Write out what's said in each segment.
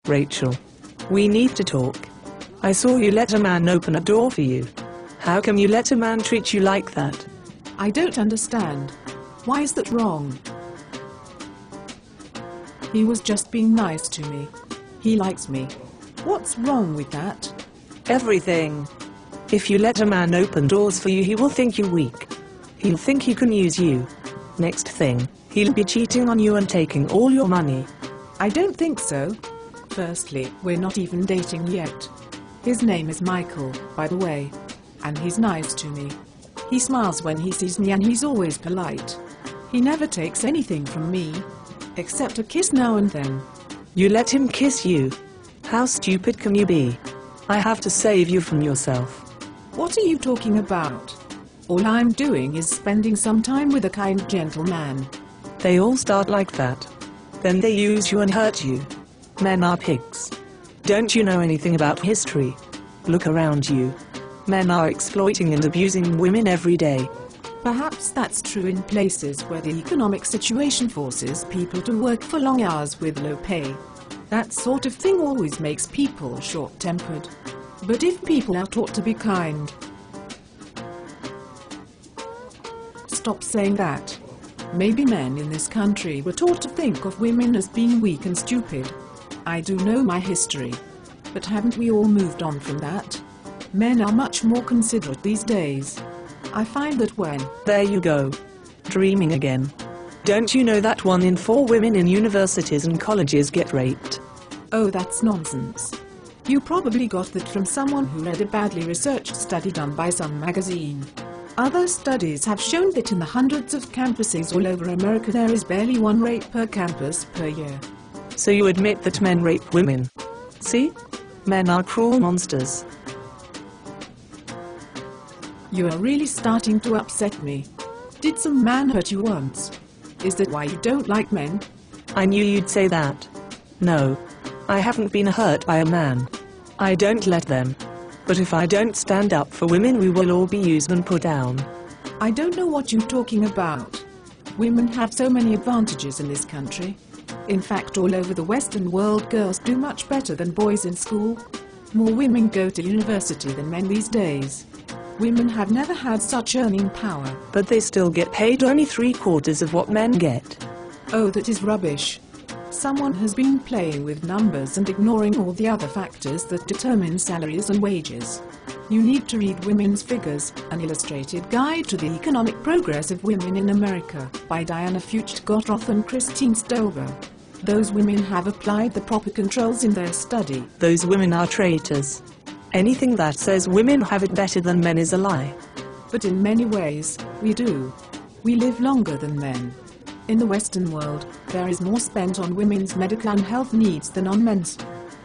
Rachel, we need to talk. I saw you let a man open a door for you. How come you let a man treat you like that? I don't understand. Why is that wrong? He was just being nice to me. He likes me. What's wrong with that? Everything. If you let a man open doors for you, he will think you weak. He'll think he can use you. Next thing, he'll be cheating on you and taking all your money. I don't think so. Firstly, we're not even dating yet. His name is Michael, by the way. And he's nice to me. He smiles when he sees me and he's always polite. He never takes anything from me, except a kiss now and then. You let him kiss you? How stupid can you be? I have to save you from yourself. What are you talking about? All I'm doing is spending some time with a kind gentleman. They all start like that. Then they use you and hurt you. Men are pigs. Don't you know anything about history? Look around you. Men are exploiting and abusing women every day. Perhaps that's true in places where the economic situation forces people to work for long hours with low pay. That sort of thing always makes people short-tempered. But if people are taught to be kind... Stop saying that. Maybe men in this country were taught to think of women as being weak and stupid. I do know my history. But haven't we all moved on from that? Men are much more considerate these days. I find that when... There you go. Dreaming again. Don't you know that 1 in 4 women in universities and colleges get raped? Oh, that's nonsense. You probably got that from someone who read a badly researched study done by some magazine. Other studies have shown that in the hundreds of campuses all over America there is barely 1 rape per campus per year. So you admit that men rape women? See? Men are cruel monsters. You are really starting to upset me. Did some man hurt you once? Is that why you don't like men? I knew you'd say that. No. I haven't been hurt by a man. I don't let them. But if I don't stand up for women, we will all be used and put down. I don't know what you're talking about. Women have so many advantages in this country. In fact, all over the Western world, girls do much better than boys in school. More women go to university than men these days. Women have never had such earning power. But they still get paid only 3/4 of what men get. Oh, that is rubbish. Someone has been playing with numbers and ignoring all the other factors that determine salaries and wages. You need to read Women's Figures, an illustrated guide to the economic progress of women in America, by Diana Fucht-Gottroth and Christine Stober. Those women have applied the proper controls in their study. Those women are traitors. Anything that says women have it better than men is a lie. But in many ways, we do. We live longer than men. In the Western world, there is more spent on women's medical and health needs than on men's.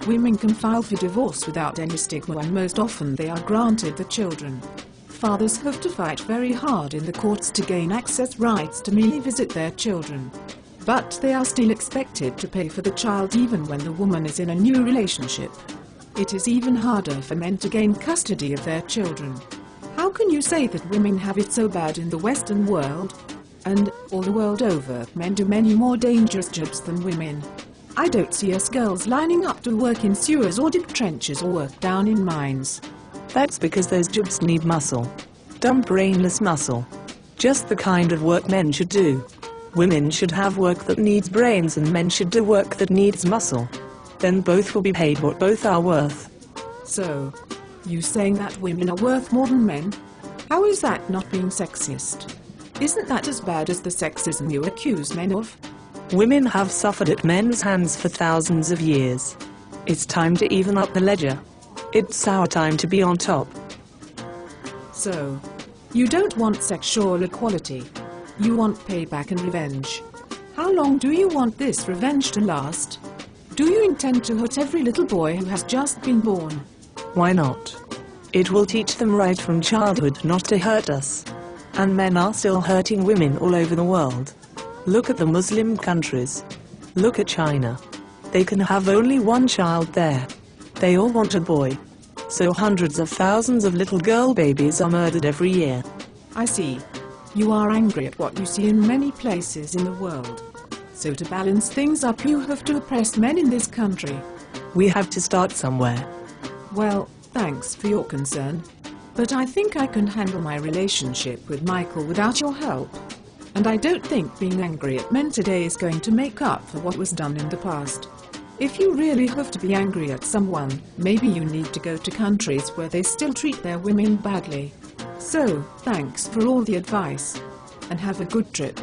Women can file for divorce without any stigma, and most often they are granted the children. Fathers have to fight very hard in the courts to gain access rights to merely visit their children. But they are still expected to pay for the child even when the woman is in a new relationship. It is even harder for men to gain custody of their children. How can you say that women have it so bad in the Western world? And, all the world over, men do many more dangerous jobs than women. I don't see us girls lining up to work in sewers or dig trenches or work down in mines. That's because those jobs need muscle. Dumb brainless muscle. Just the kind of work men should do. Women should have work that needs brains and men should do work that needs muscle. Then both will be paid what both are worth. So, you saying that women are worth more than men? How is that not being sexist? Isn't that as bad as the sexism you accuse men of? Women have suffered at men's hands for thousands of years. It's time to even up the ledger. It's our time to be on top. So, you don't want sexual equality. You want payback and revenge. How long do you want this revenge to last? Do you intend to hurt every little boy who has just been born? Why not? It will teach them right from childhood not to hurt us. And men are still hurting women all over the world. Look at the Muslim countries. Look at China. They can have only 1 child there. They all want a boy. So hundreds of thousands of little girl babies are murdered every year. I see. You are angry at what you see in many places in the world. So to balance things up, you have to oppress men in this country. We have to start somewhere. Well, thanks for your concern. But I think I can handle my relationship with Michael without your help. And I don't think being angry at men today is going to make up for what was done in the past. If you really have to be angry at someone, maybe you need to go to countries where they still treat their women badly. So, thanks for all the advice. And have a good trip.